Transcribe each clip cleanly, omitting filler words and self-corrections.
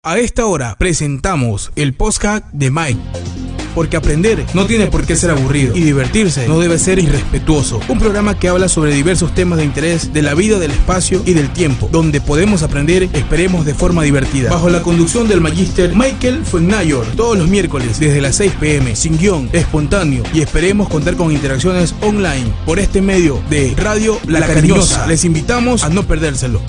A esta hora presentamos el podcast de Mike. Porque aprender no tiene por qué ser aburrido y divertirse no debe ser irrespetuoso. Un programa que habla sobre diversos temas de interés de la vida, del espacio y del tiempo, donde podemos aprender, esperemos, de forma divertida. Bajo la conducción del magíster Michael Fuenmayor, todos los miércoles desde las 6 p.m, sin guión, espontáneo, y esperemos contar con interacciones online por este medio de Radio La Cariñosa. Les invitamos a no perdérselo.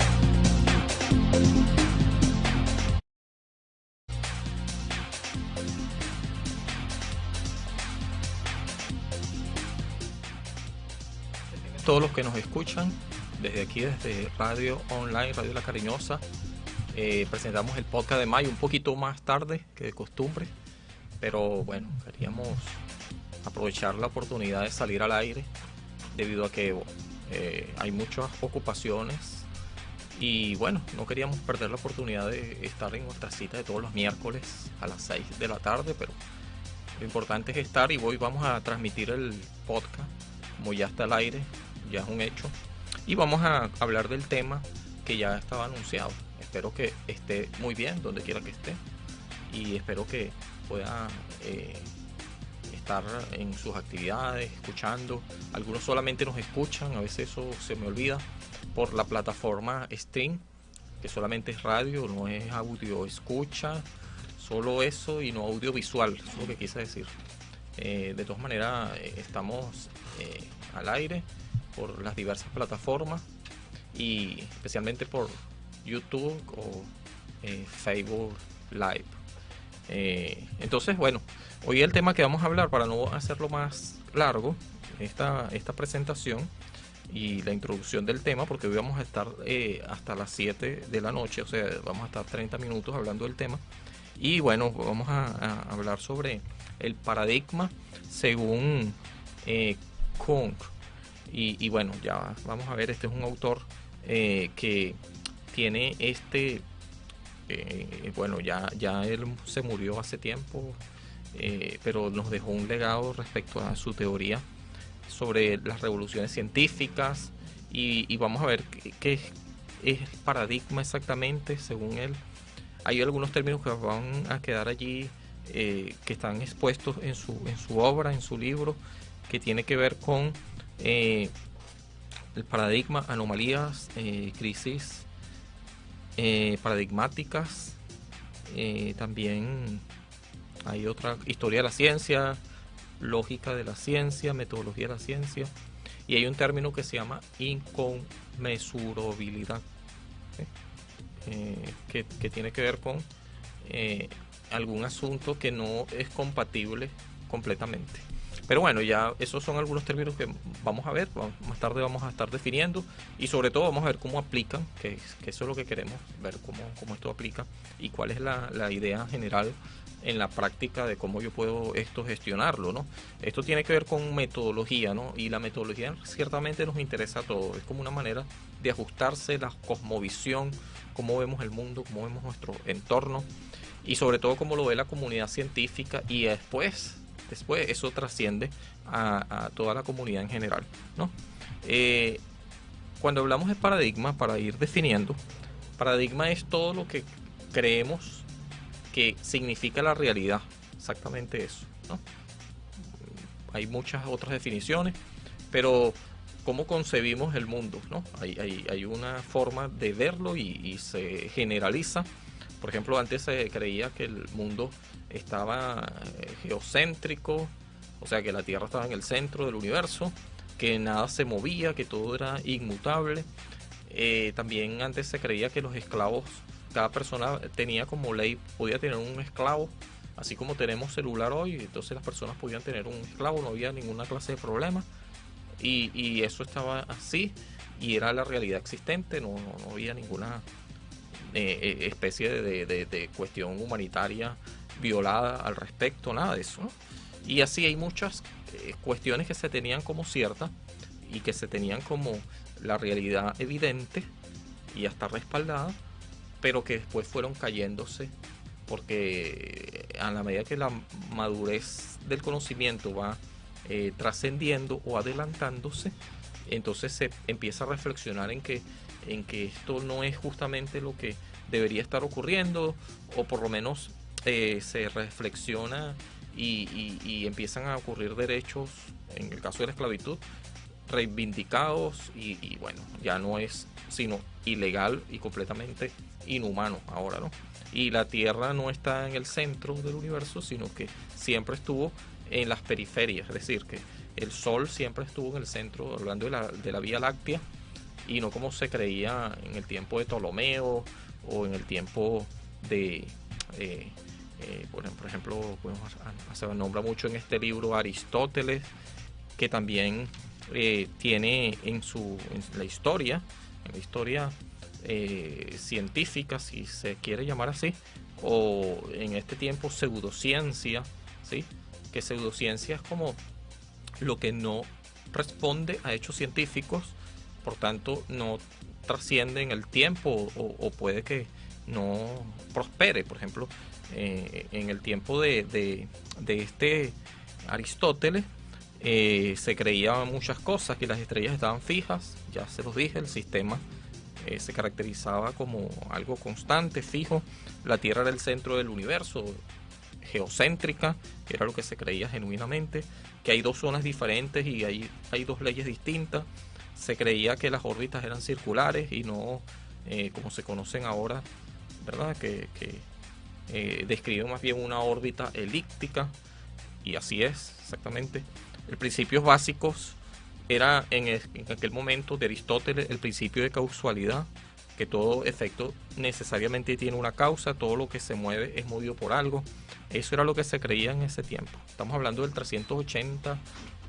Todos los que nos escuchan desde aquí, desde Radio Online, Radio La Cariñosa, presentamos el podcast de mayo un poquito más tarde que de costumbre, pero bueno, queríamos aprovechar la oportunidad de salir al aire debido a que hay muchas ocupaciones y bueno, no queríamos perder la oportunidad de estar en nuestra cita de todos los miércoles a las 6 de la tarde, pero lo importante es estar, y hoy vamos a transmitir el podcast como ya está al aire. Ya es un hecho, y vamos a hablar del tema que ya estaba anunciado. Espero que esté muy bien donde quiera que esté, y espero que pueda estar en sus actividades, escuchando. Algunos solamente nos escuchan, a veces eso se me olvida, por la plataforma Stream, que solamente es radio, no es audio escucha, solo eso, y no audiovisual, eso es lo que quise decir. De todas maneras, estamos al aire por las diversas plataformas, y especialmente por YouTube o Facebook Live. Entonces, bueno, hoy el tema que vamos a hablar, para no hacerlo más largo, esta presentación y la introducción del tema, porque hoy vamos a estar hasta las 7 de la noche, o sea, vamos a estar 30 minutos hablando del tema. Y bueno, vamos a hablar sobre el paradigma según Kuhn. Y bueno, ya vamos a ver, este es un autor que tiene bueno, ya él se murió hace tiempo, pero nos dejó un legado respecto a su teoría sobre las revoluciones científicas, y vamos a ver qué es el paradigma exactamente según él. Hay algunos términos que van a quedar allí, que están expuestos en su obra, en su libro, que tiene que ver con el paradigma, anomalías, crisis paradigmáticas. También hay otra, historia de la ciencia, lógica de la ciencia, metodología de la ciencia, y hay un término que se llama inconmensurabilidad, que tiene que ver con algún asunto que no es compatible completamente. Pero bueno, ya esos son algunos términos que vamos a ver, más tarde vamos a estar definiendo, y sobre todo vamos a ver cómo aplican, que eso es lo que queremos, ver cómo esto aplica y cuál es la idea general en la práctica de cómo yo puedo gestionarlo, ¿no? Esto tiene que ver con metodología, ¿no? Y la metodología ciertamente nos interesa a todos, es como una manera de ajustarse la cosmovisión, cómo vemos el mundo, cómo vemos nuestro entorno, y sobre todo cómo lo ve la comunidad científica, y después eso trasciende a toda la comunidad en general, ¿no? Cuando hablamos de paradigma, para ir definiendo, paradigma es todo lo que creemos que significa la realidad, exactamente eso, ¿no? Hay muchas otras definiciones, pero cómo concebimos el mundo, ¿no? Hay una forma de verlo y se generaliza. Por ejemplo, antes se creía que el mundo estaba geocéntrico, o sea que la Tierra estaba en el centro del universo, que nada se movía, que todo era inmutable. También antes se creía que los esclavos, cada persona tenía como ley, podía tener un esclavo, así como tenemos celular hoy, entonces las personas podían tener un esclavo, no había ninguna clase de problema, y eso estaba así, y era la realidad existente, no había ninguna especie de cuestión humanitaria violada al respecto, nada de eso, ¿no? Y así hay muchas cuestiones que se tenían como ciertas y que se tenían como la realidad evidente y hasta respaldada, pero que después fueron cayéndose porque a la medida que la madurez del conocimiento va trascendiendo o adelantándose, entonces se empieza a reflexionar en que en que esto no es justamente lo que debería estar ocurriendo, o por lo menos se reflexiona y empiezan a ocurrir derechos, en el caso de la esclavitud, reivindicados y bueno, ya no es sino ilegal y completamente inhumano ahora, ¿no? Y la Tierra no está en el centro del universo, sino que siempre estuvo en las periferias, es decir, que el Sol siempre estuvo en el centro, hablando de la Vía Láctea, y no como se creía en el tiempo de Ptolomeo o en el tiempo de, por ejemplo, se nombra mucho en este libro Aristóteles, que también tiene en la historia científica, si se quiere llamar así, o en este tiempo pseudociencia, ¿sí? Que pseudociencia es como lo que no responde a hechos científicos, por tanto no trasciende en el tiempo o puede que no prospere. Por ejemplo, en el tiempo de este Aristóteles, se creían muchas cosas, que las estrellas estaban fijas, ya se los dije, el sistema se caracterizaba como algo constante, fijo, la Tierra era el centro del universo, geocéntrica, que era lo que se creía genuinamente, que hay dos zonas diferentes y hay dos leyes distintas. Se creía que las órbitas eran circulares y no como se conocen ahora, ¿verdad? Que describen más bien una órbita elíptica, y así es, exactamente. Los principios básicos era en aquel momento de Aristóteles el principio de causalidad, que todo efecto necesariamente tiene una causa, todo lo que se mueve es movido por algo. Eso era lo que se creía en ese tiempo. Estamos hablando del 380,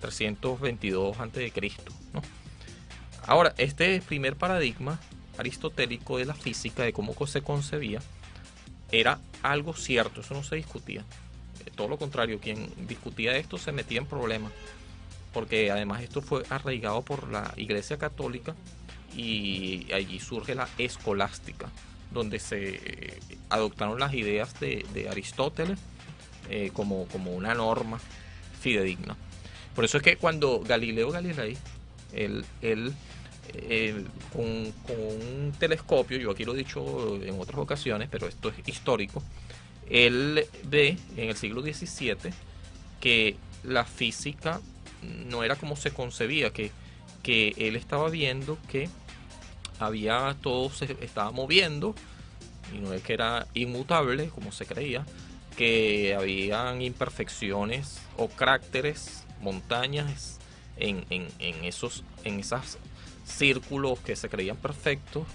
322 a.C., ¿no? Ahora, este primer paradigma aristotélico de la física, de cómo se concebía, era algo cierto, eso no se discutía. Todo lo contrario, quien discutía esto se metía en problemas, porque además esto fue arraigado por la Iglesia Católica, y allí surge la escolástica, donde se adoptaron las ideas de Aristóteles como una norma fidedigna. Por eso es que cuando Galileo Galilei, él con un telescopio, yo aquí lo he dicho en otras ocasiones, pero esto es histórico, él ve en el siglo XVII que la física no era como se concebía, que él estaba viendo que todo se estaba moviendo, y no es que era inmutable como se creía, que habían imperfecciones o cráteres, montañas en esos círculos que se creían perfectos,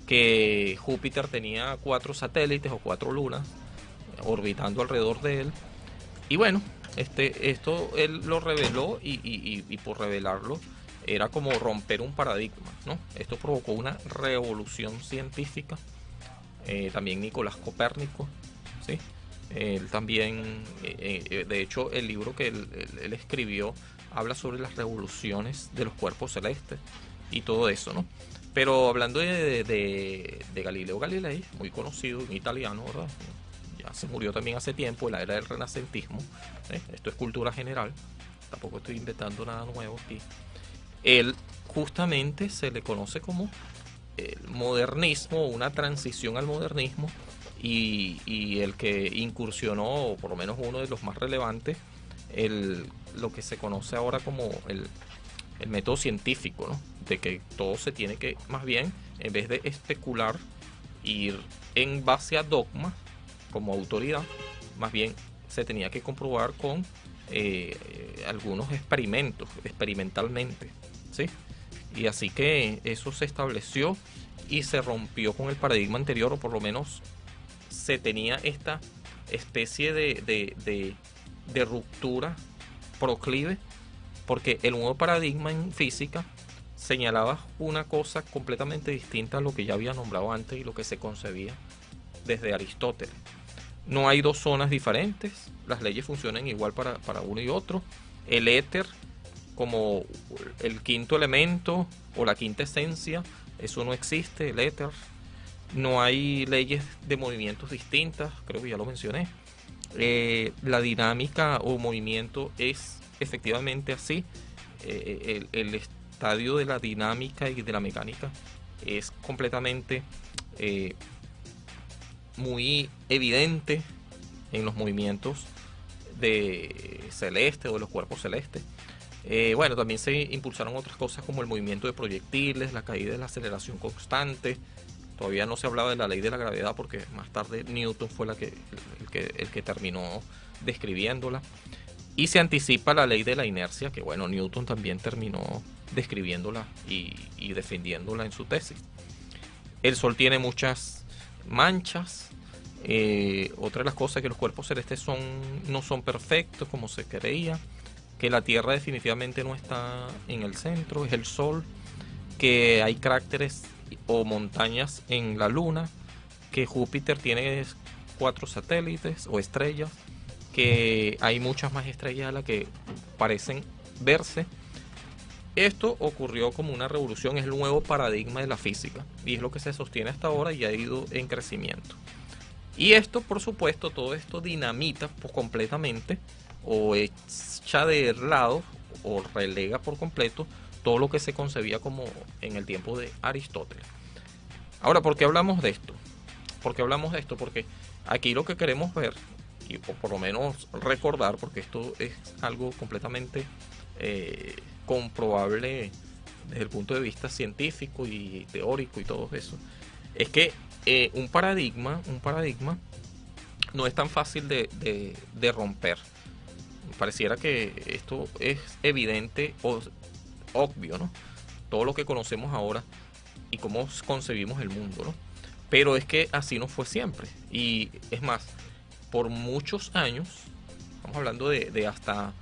que Júpiter tenía 4 satélites o 4 lunas orbitando alrededor de él. Y bueno, esto él lo reveló, y por revelarlo era como romper un paradigma, ¿no? Esto provocó una revolución científica. También Nicolás Copérnico, ¿sí? Él también, de hecho, el libro que él escribió habla sobre las revoluciones de los cuerpos celestes y todo eso, ¿no? Pero hablando de Galileo Galilei, muy conocido, un italiano, ¿verdad? Ya se murió también hace tiempo, en la era del renacentismo. Esto es cultura general, tampoco estoy inventando nada nuevo aquí. Él justamente se le conoce como el modernismo, una transición al modernismo, y el que incursionó, o por lo menos uno de los más relevantes, lo que se conoce ahora como el método científico, ¿no? De que todo se tiene que, más bien, en vez de especular, ir en base a dogmas como autoridad, más bien se tenía que comprobar con algunos experimentalmente, ¿sí? Y así que eso se estableció y se rompió con el paradigma anterior, o por lo menos se tenía esta especie de ruptura proclive, porque el nuevo paradigma en física señalaba una cosa completamente distinta a lo que ya había nombrado antes y lo que se concebía desde Aristóteles. No hay dos zonas diferentes, las leyes funcionan igual para uno y otro. El éter, como el quinto elemento o la quinta esencia, eso no existe, el éter. No hay leyes de movimientos distintas, creo que ya lo mencioné. La dinámica o movimiento es efectivamente así. El estadio de la dinámica y de la mecánica es completamente muy evidente en los movimientos de celeste o de los cuerpos celestes. Bueno, también se impulsaron otras cosas como el movimiento de proyectiles, la caída de la aceleración constante. Todavía no se hablaba de la ley de la gravedad porque más tarde Newton fue el que terminó describiéndola. Y se anticipa la ley de la inercia, que bueno, Newton también terminó describiéndola y defendiéndola en su tesis. El Sol tiene muchas manchas. Otra de las cosas es que los cuerpos celestes no son perfectos como se creía, que la Tierra definitivamente no está en el centro, es el Sol, que hay cráteres o montañas en la Luna, que Júpiter tiene 4 satélites o estrellas, que hay muchas más estrellas a las que parecen verse. Esto ocurrió como una revolución, es el nuevo paradigma de la física y es lo que se sostiene hasta ahora y ha ido en crecimiento. Y esto, por supuesto, todo esto dinamita pues, completamente o echa de lado o relega por completo todo lo que se concebía como en el tiempo de Aristóteles. Ahora, ¿por qué hablamos de esto? Porque aquí lo que queremos ver, y por lo menos recordar, porque esto es algo completamente comprobable desde el punto de vista científico y teórico y todo eso, es que un paradigma no es tan fácil de romper. Pareciera que esto es evidente o obvio, ¿no? Todo lo que conocemos ahora y cómo concebimos el mundo, ¿no? Pero es que así no fue siempre. Y es más, por muchos años, estamos hablando de hasta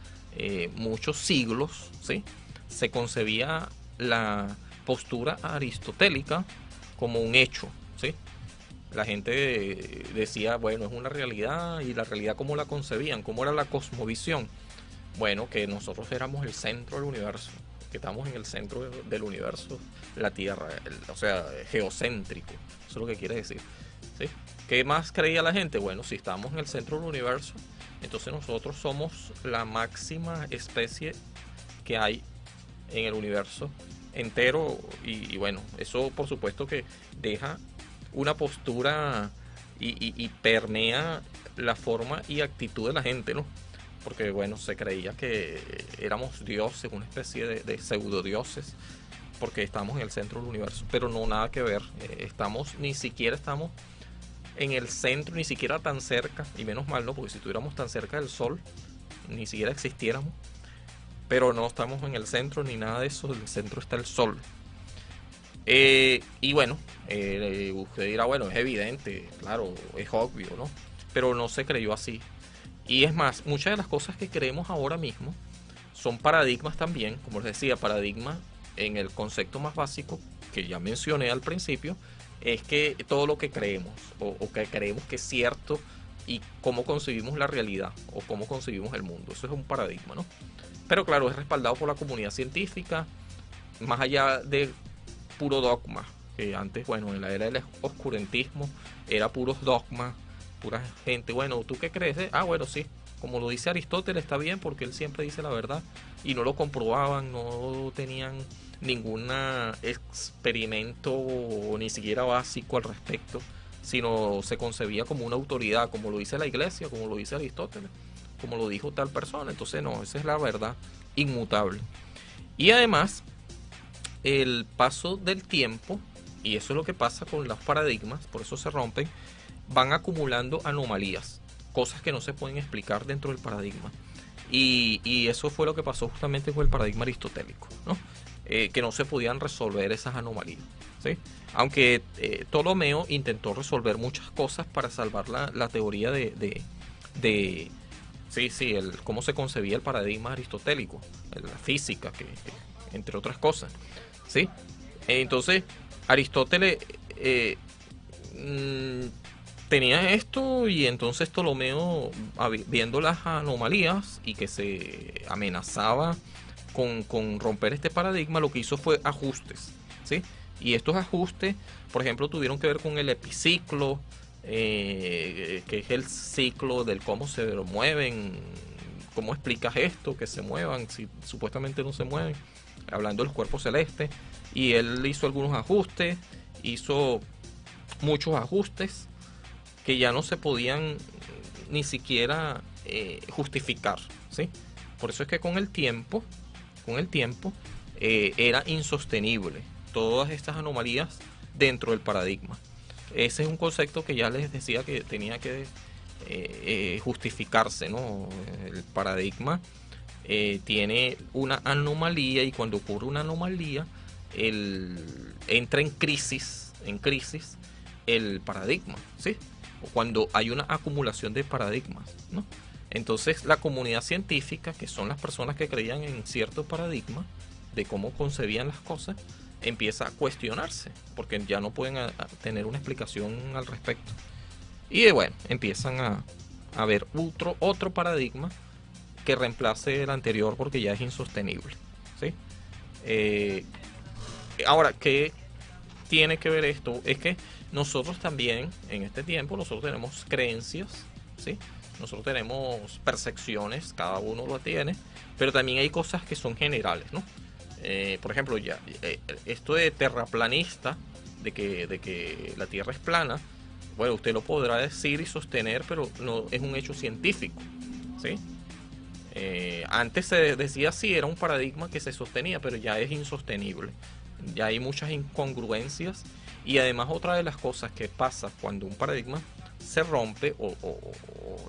muchos siglos, ¿sí? Se concebía la postura aristotélica como un hecho, ¿sí? La gente decía, bueno, es una realidad, y la realidad cómo la concebían, cómo era la cosmovisión. Bueno, que nosotros éramos el centro del universo, que estamos en el centro del universo, la Tierra, o sea, geocéntrico, eso es lo que quiere decir, ¿sí? ¿Qué más creía la gente? Bueno, si estamos en el centro del universo, entonces nosotros somos la máxima especie que hay en el universo entero, y bueno, eso por supuesto que deja una postura y permea la forma y actitud de la gente, ¿no? Porque bueno, se creía que éramos dioses, una especie de pseudo dioses, porque estamos en el centro del universo, pero no, nada que ver. Ni siquiera estamos en el centro, ni siquiera tan cerca, y menos mal, ¿no? Porque si estuviéramos tan cerca del Sol, ni siquiera existiéramos, pero no estamos en el centro ni nada de eso, en el centro está el Sol. Y bueno, usted dirá, bueno, es evidente, claro, es obvio, ¿no? Pero no se creyó así. Y es más, muchas de las cosas que creemos ahora mismo son paradigmas también, como les decía, paradigmas en el concepto más básico que ya mencioné al principio, es que todo lo que creemos o que creemos que es cierto y cómo concebimos la realidad o cómo concebimos el mundo, eso es un paradigma, ¿no? Pero claro, es respaldado por la comunidad científica, más allá de puro dogma, que antes, bueno, en la era del oscurantismo era puros dogmas, pura gente, bueno, ¿tú qué crees? Bueno, sí, como lo dice Aristóteles está bien porque él siempre dice la verdad, y no lo comprobaban, no tenían ningún experimento ni siquiera básico al respecto, sino se concebía como una autoridad, como lo dice la iglesia, como lo dice Aristóteles, como lo dijo tal persona. Entonces no, esa es la verdad inmutable. Y además el paso del tiempo, y eso es lo que pasa con los paradigmas, por eso se rompen, van acumulando anomalías, cosas que no se pueden explicar dentro del paradigma. Y eso fue lo que pasó justamente con el paradigma aristotélico, ¿no? Que no se podían resolver esas anomalías, ¿sí? Aunque Ptolomeo intentó resolver muchas cosas para salvar la teoría cómo se concebía el paradigma aristotélico, la física, que entre otras cosas, ¿sí? Entonces, Aristóteles tenía esto, y entonces Ptolomeo, viendo las anomalías y que se amenazaba con romper este paradigma, lo que hizo fue ajustes, ¿sí? Y estos ajustes, por ejemplo, tuvieron que ver con el epiciclo, que es el ciclo del cómo se mueven. ¿Cómo explicas esto? Que se muevan si supuestamente no se mueven, hablando de los cuerpos celestes. y él hizo algunos ajustes, hizo muchos ajustes que ya no se podían ni siquiera justificar, ¿sí? Por eso es que con el tiempo era insostenible todas estas anomalías dentro del paradigma. Ese es un concepto que ya les decía que tenía que justificarse, ¿no? El paradigma tiene una anomalía, y cuando ocurre una anomalía entra en crisis el paradigma, ¿sí? O cuando hay una acumulación de paradigmas, ¿no? Entonces la comunidad científica, que son las personas que creían en cierto paradigma de cómo concebían las cosas, empieza a cuestionarse, porque ya no pueden tener una explicación al respecto. Y bueno, empiezan a ver otro paradigma que reemplace el anterior, porque ya es insostenible, ¿sí? Ahora, ¿qué tiene que ver esto? Es que nosotros también, en este tiempo, nosotros tenemos creencias, ¿sí? Nosotros tenemos percepciones, cada uno lo tiene, pero también hay cosas que son generales, ¿no? Por ejemplo, esto de terraplanista, de que la Tierra es plana, bueno, usted lo podrá decir y sostener, pero no es un hecho científico, ¿sí? Antes se decía sí, era un paradigma que se sostenía, pero ya es insostenible. Ya hay muchas incongruencias, y además otra de las cosas que pasa cuando un paradigma se rompe o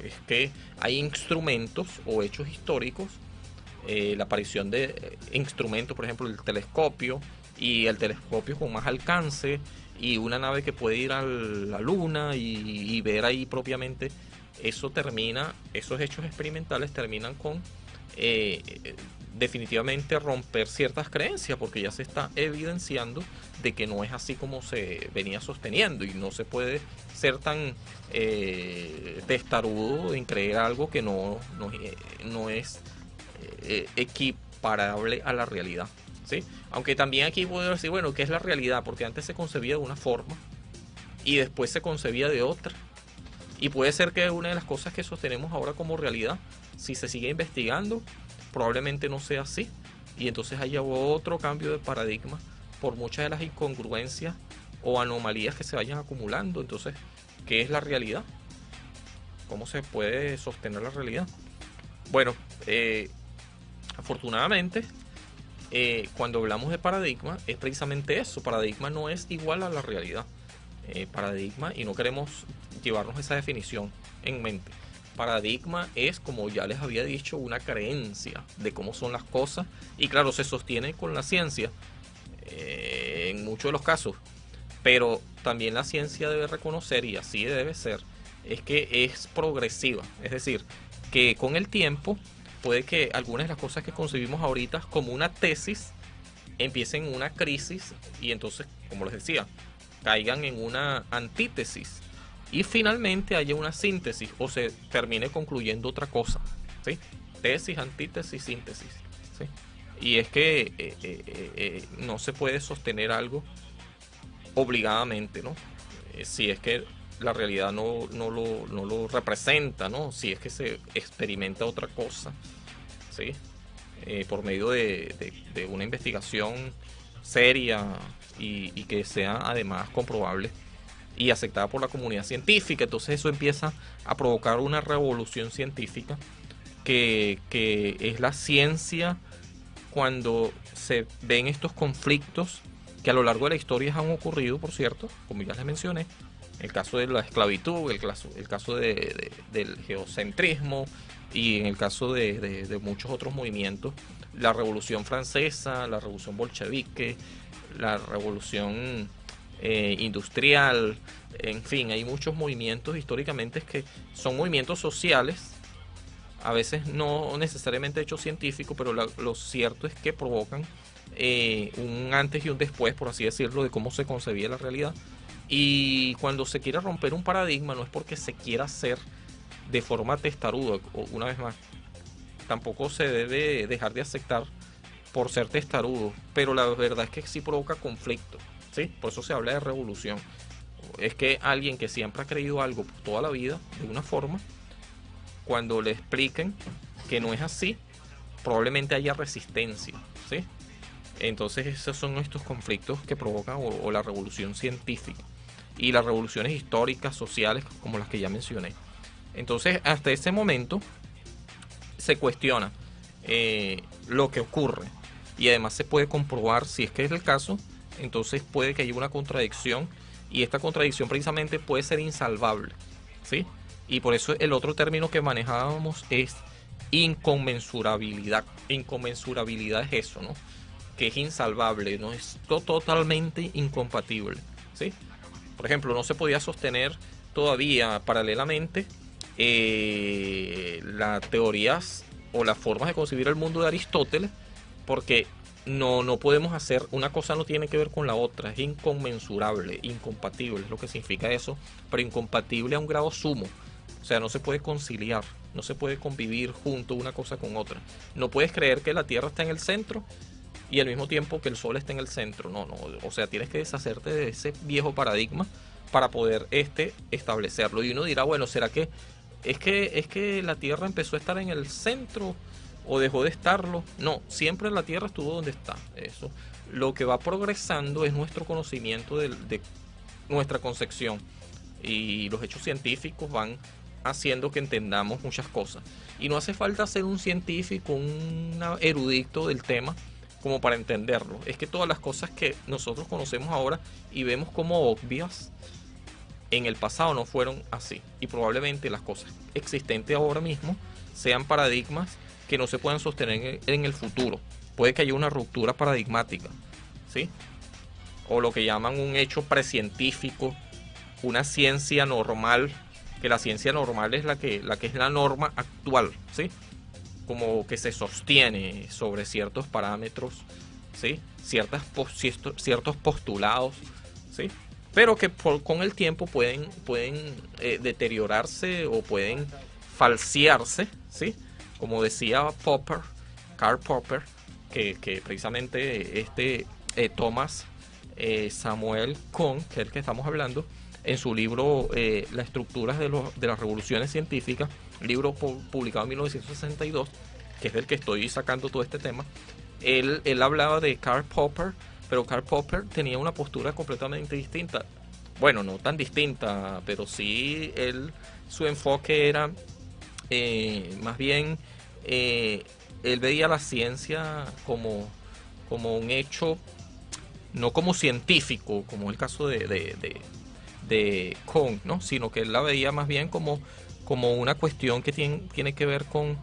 es que hay instrumentos o hechos históricos, la aparición de instrumentos, por ejemplo el telescopio, y el telescopio con más alcance, y una nave que puede ir a la luna y ver ahí propiamente. Esos hechos experimentales terminan con definitivamente romper ciertas creencias, porque ya se está evidenciando de que no es así como se venía sosteniendo, y no se puede ser tan testarudo en creer algo que no es equiparable a la realidad, ¿sí? Aunque también aquí puedo decir, bueno, ¿qué es la realidad? Porque antes se concebía de una forma y después se concebía de otra. Y puede ser que una de las cosas que sostenemos ahora como realidad, si se sigue investigando, probablemente no sea así. Y entonces haya otro cambio de paradigma por muchas de las incongruencias o anomalías que se vayan acumulando. Entonces, ¿qué es la realidad? ¿Cómo se puede sostener la realidad? Bueno, afortunadamente, cuando hablamos de paradigma, es precisamente eso. Paradigma no es igual a la realidad. Paradigma, y no queremos llevarnos esa definición en mente. Paradigma es, como ya les había dicho, una creencia de cómo son las cosas, y claro, se sostiene con la ciencia en muchos de los casos, pero también la ciencia debe reconocer, y así debe ser, es que es progresiva, es decir, que con el tiempo puede que algunas de las cosas que concebimos ahorita como una tesis empiecen una crisis, y entonces, como les decía, caigan en una antítesis, y finalmente haya una síntesis, o se termine concluyendo otra cosa, ¿sí? Tesis, antítesis, síntesis, ¿sí? Y es que no se puede sostener algo obligadamente, ¿no? Si es que la realidad no lo representa, ¿no? Si es que se experimenta otra cosa, ¿sí? Por medio de una investigación seria y que sea además comprobable y aceptada por la comunidad científica. Entonces eso empieza a provocar una revolución científica, que es la ciencia cuando se ven estos conflictos que a lo largo de la historia han ocurrido, por cierto, como ya les mencioné, el caso de la esclavitud, el caso del geocentrismo, y en el caso de muchos otros movimientos, la Revolución Francesa, la Revolución Bolchevique, la Revolución industrial, en fin, hay muchos movimientos históricamente que son movimientos sociales, a veces no necesariamente hechos científicos, pero lo cierto es que provocan un antes y un después, por así decirlo, de cómo se concebía la realidad. Y cuando se quiere romper un paradigma, no es porque se quiera hacer de forma testaruda, una vez más, tampoco se debe dejar de aceptar por ser testarudo, pero la verdad es que sí provoca conflicto, ¿sí? Por eso se habla de revolución. Es que alguien que siempre ha creído algo por toda la vida, de una forma, cuando le expliquen que no es así, probablemente haya resistencia, ¿sí? Entonces esos son estos conflictos que provocan o la revolución científica y las revoluciones históricas, sociales, como las que ya mencioné. Entonces hasta ese momento se cuestiona lo que ocurre y además se puede comprobar si es que es el caso. Entonces puede que haya una contradicción y esta contradicción precisamente puede ser insalvable, ¿sí? Y por eso el otro término que manejábamos es inconmensurabilidad. Inconmensurabilidad es eso, ¿no? Que es insalvable, no es totalmente incompatible, ¿sí? Por ejemplo, no se podía sostener todavía paralelamente las teorías o las formas de concebir el mundo de Aristóteles, porque no podemos hacer, una cosa no tiene que ver con la otra, es inconmensurable, incompatible, es lo que significa eso, pero incompatible a un grado sumo. O sea, no se puede conciliar, no se puede convivir junto una cosa con otra. No puedes creer que la Tierra está en el centro y al mismo tiempo que el Sol está en el centro. No, o sea, tienes que deshacerte de ese viejo paradigma para poder establecerlo. Y uno dirá, bueno, ¿será que es que la Tierra empezó a estar en el centro o dejó de estarlo? No, siempre la Tierra estuvo donde está. Eso. Lo que va progresando es nuestro conocimiento de nuestra concepción, y los hechos científicos van haciendo que entendamos muchas cosas. Y no hace falta ser un científico, un erudito del tema como para entenderlo. Es que todas las cosas que nosotros conocemos ahora y vemos como obvias, en el pasado no fueron así. Y probablemente las cosas existentes ahora mismo sean paradigmas que no se puedan sostener en el futuro. Puede que haya una ruptura paradigmática, ¿sí? O lo que llaman un hecho precientífico, una ciencia normal, que la ciencia normal es la que es la norma actual, ¿sí? Como que se sostiene sobre ciertos parámetros, ¿sí? Ciertos postulados, ¿sí? Pero que con el tiempo pueden deteriorarse o pueden falsearse, ¿sí? Como decía Karl Popper, que precisamente Thomas Samuel Kuhn, que es el que estamos hablando, en su libro Las estructuras de las revoluciones científicas, libro publicado en 1962, que es del que estoy sacando todo este tema, él hablaba de Karl Popper, pero Karl Popper tenía una postura completamente distinta. Bueno, no tan distinta, pero sí su enfoque era más bien, él veía la ciencia como un hecho, no como científico, como el caso de Kuhn, ¿no? Sino que él la veía más bien como una cuestión que tiene que ver con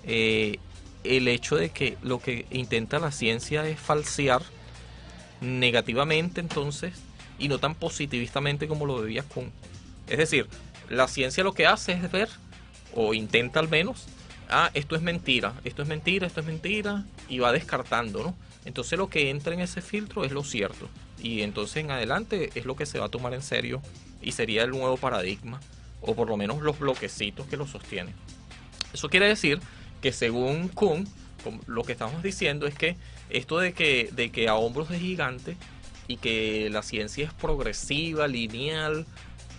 el hecho de que lo que intenta la ciencia es falsear negativamente, entonces, y no tan positivistamente como lo veía Kuhn. Es decir, la ciencia lo que hace es ver, o intenta al menos, esto es mentira, esto es mentira, esto es mentira, y va descartando, ¿no? Entonces lo que entra en ese filtro es lo cierto, y entonces en adelante es lo que se va a tomar en serio y sería el nuevo paradigma, o por lo menos los bloquecitos que lo sostienen. Eso quiere decir que según Kuhn, lo que estamos diciendo es que esto de que a hombros de gigante y que la ciencia es progresiva, lineal,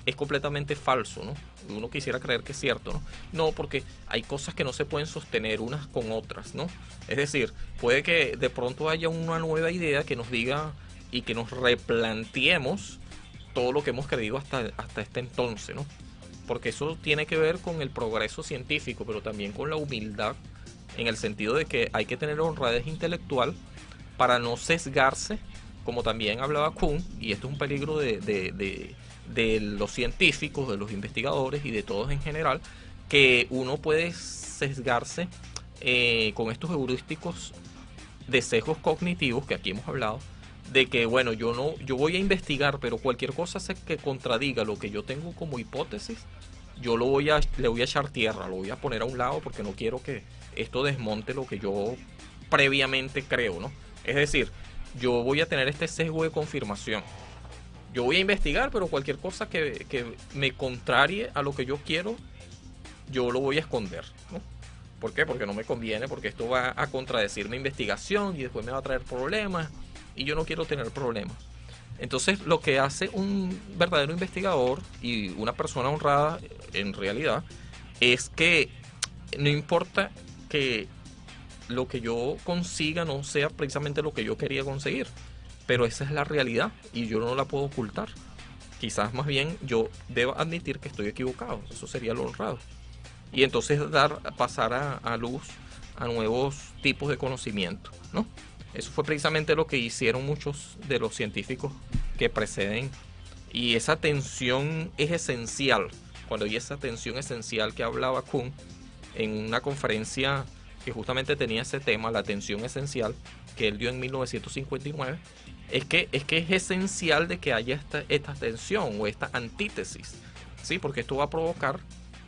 es completamente falso, ¿no? Uno quisiera creer que es cierto, ¿no? No, porque hay cosas que no se pueden sostener unas con otras, ¿no? Es decir, puede que de pronto haya una nueva idea que nos diga y que nos replanteemos todo lo que hemos creído hasta este entonces, ¿no? Porque eso tiene que ver con el progreso científico, pero también con la humildad, en el sentido de que hay que tener honradez intelectual para no sesgarse, como también hablaba Kuhn, y esto es un peligro de los científicos, de los investigadores y de todos en general, que uno puede sesgarse con estos heurísticos de sesgos cognitivos que aquí hemos hablado, de que bueno, yo voy a investigar, pero cualquier cosa que contradiga lo que yo tengo como hipótesis, yo le voy a echar tierra, lo voy a poner a un lado porque no quiero que esto desmonte lo que yo previamente creo, ¿no? Es decir, yo voy a tener este sesgo de confirmación. Yo voy a investigar, pero cualquier cosa que me contrarie a lo que yo quiero, yo lo voy a esconder, ¿no? ¿Por qué? Porque no me conviene, porque esto va a contradecir mi investigación y después me va a traer problemas y yo no quiero tener problemas. Entonces, lo que hace un verdadero investigador y una persona honrada, en realidad, es que no importa que lo que yo consiga no sea precisamente lo que yo quería conseguir, pero esa es la realidad y yo no la puedo ocultar. Quizás más bien yo deba admitir que estoy equivocado, eso sería lo honrado. Y entonces pasar a luz a nuevos tipos de conocimiento, ¿no? Eso fue precisamente lo que hicieron muchos de los científicos que preceden. Y esa tensión es esencial. Cuando hay esa tensión esencial que hablaba Kuhn en una conferencia que justamente tenía ese tema, la tensión esencial, que él dio en 1959, es que es esencial de que haya esta tensión o esta antítesis, ¿sí? Porque esto va a provocar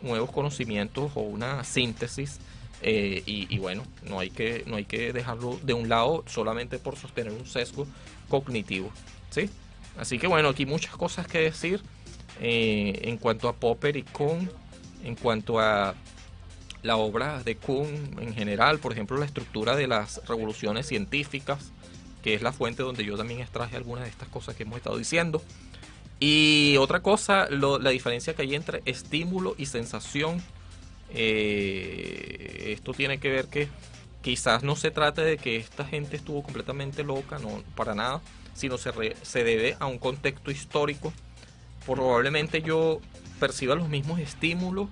nuevos conocimientos o una síntesis. Y bueno, no hay que dejarlo de un lado solamente por sostener un sesgo cognitivo, ¿sí? Así que bueno, aquí muchas cosas que decir en cuanto a Popper y Kuhn, en cuanto a la obra de Kuhn en general, por ejemplo, la estructura de las revoluciones científicas, que es la fuente donde yo también extraje algunas de estas cosas que hemos estado diciendo. Y otra cosa, la diferencia que hay entre estímulo y sensación. Esto tiene que ver que quizás no se trate de que esta gente estuvo completamente loca, no, para nada, sino se debe a un contexto histórico. Probablemente yo perciba los mismos estímulos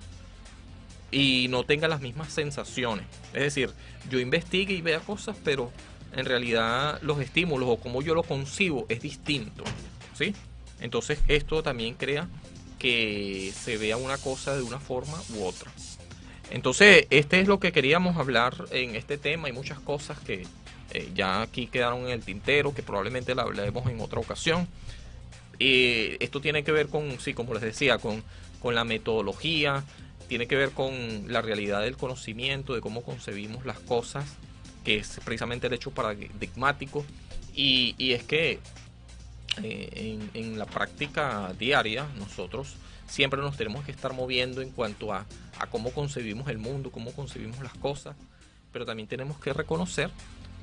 y no tenga las mismas sensaciones. Es decir, yo investigue y vea cosas, pero en realidad los estímulos o como yo lo concibo es distinto, ¿sí? Entonces esto también crea que se vea una cosa de una forma u otra. Entonces, este es lo que queríamos hablar en este tema. Hay muchas cosas que ya aquí quedaron en el tintero, que probablemente la hablaremos en otra ocasión. Esto tiene que ver con, sí, como les decía, con la metodología, tiene que ver con la realidad del conocimiento, de cómo concebimos las cosas, que es precisamente el hecho paradigmático. Y es que en la práctica diaria nosotros siempre nos tenemos que estar moviendo en cuanto a cómo concebimos el mundo, cómo concebimos las cosas, pero también tenemos que reconocer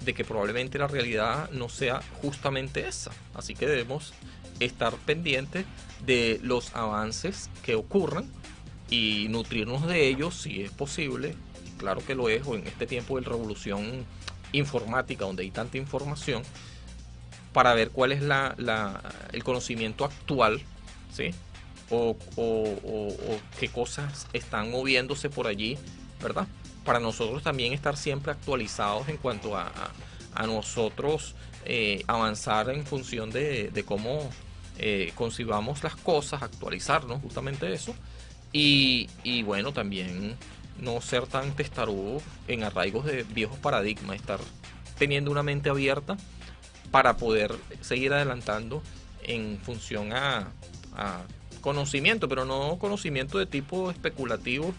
de que probablemente la realidad no sea justamente esa. Así que debemos estar pendientes de los avances que ocurran y nutrirnos de ellos si es posible. Claro que lo es, o en este tiempo de revolución informática donde hay tanta información, para ver cuál es el conocimiento actual, ¿sí? O qué cosas están moviéndose por allí, ¿verdad? Para nosotros también estar siempre actualizados en cuanto a nosotros avanzar en función de cómo concibamos las cosas, actualizarnos, justamente eso. Y bueno, también no ser tan testarudo en arraigos de viejos paradigmas, estar teniendo una mente abierta para poder seguir adelantando en función a conocimiento, pero no conocimiento de tipo especulativo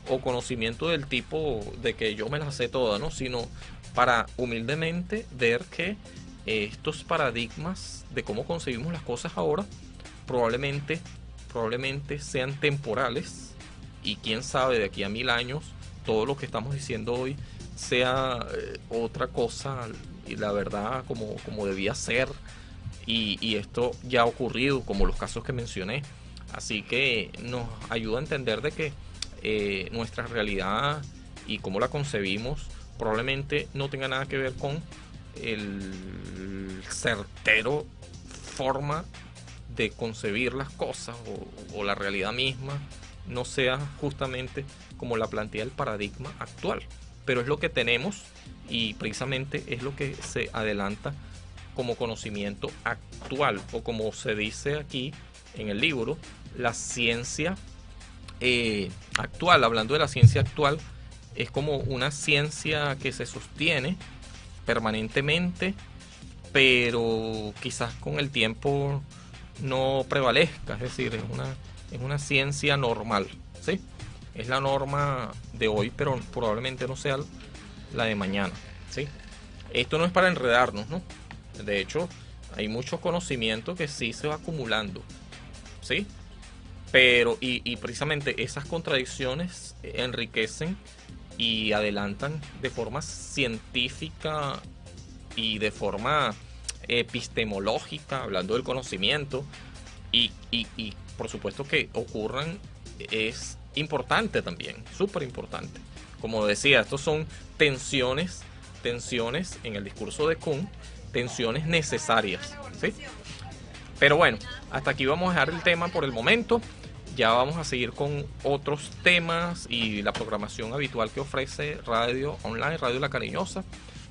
o conocimiento del tipo de que yo me las sé todas, ¿no? Sino para humildemente ver que estos paradigmas de cómo concebimos las cosas ahora probablemente sean temporales, y quién sabe, de aquí a 1000 años todo lo que estamos diciendo hoy sea otra cosa, y la verdad como debía ser, y esto ya ha ocurrido, como los casos que mencioné. Así que nos ayuda a entender de que nuestra realidad y cómo la concebimos probablemente no tenga nada que ver con el certero forma de concebir las cosas, o la realidad misma no sea justamente como la plantea el paradigma actual, pero es lo que tenemos y precisamente es lo que se adelanta como conocimiento actual, o como se dice aquí en el libro, la ciencia actual. Hablando de la ciencia actual, es como una ciencia que se sostiene permanentemente, pero quizás con el tiempo no prevalezca, es decir, es una ciencia normal, ¿sí? Es la norma de hoy, pero probablemente no sea la de mañana, ¿sí? Esto no es para enredarnos, ¿no? De hecho, hay mucho conocimiento que sí se va acumulando, ¿sí? Pero, y precisamente esas contradicciones enriquecen y adelantan de forma científica y de forma epistemológica, hablando del conocimiento, y por supuesto que ocurran es importante también, súper importante. Como decía, estos son tensiones tensiones en el discurso de Kuhn, tensiones necesarias, ¿sí? Pero bueno, hasta aquí vamos a dejar el tema por el momento. Ya vamos a seguir con otros temas y la programación habitual que ofrece Radio Online, Radio La Cariñosa.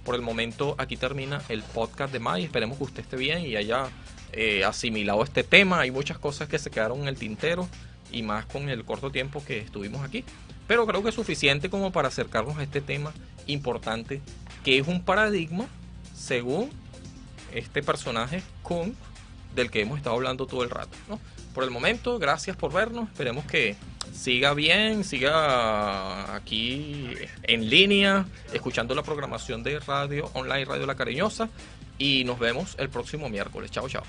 Por el momento aquí termina el podcast de May. Esperemos que usted esté bien y haya asimilado este tema. Hay muchas cosas que se quedaron en el tintero y más con el corto tiempo que estuvimos aquí. Pero creo que es suficiente como para acercarnos a este tema importante, que es un paradigma según este personaje Kuhn, del que hemos estado hablando todo el rato, ¿no? Por el momento, gracias por vernos. Esperemos que siga bien, siga aquí en línea, escuchando la programación de Radio Online, Radio La Cariñosa. Y nos vemos el próximo miércoles. Chao, chao.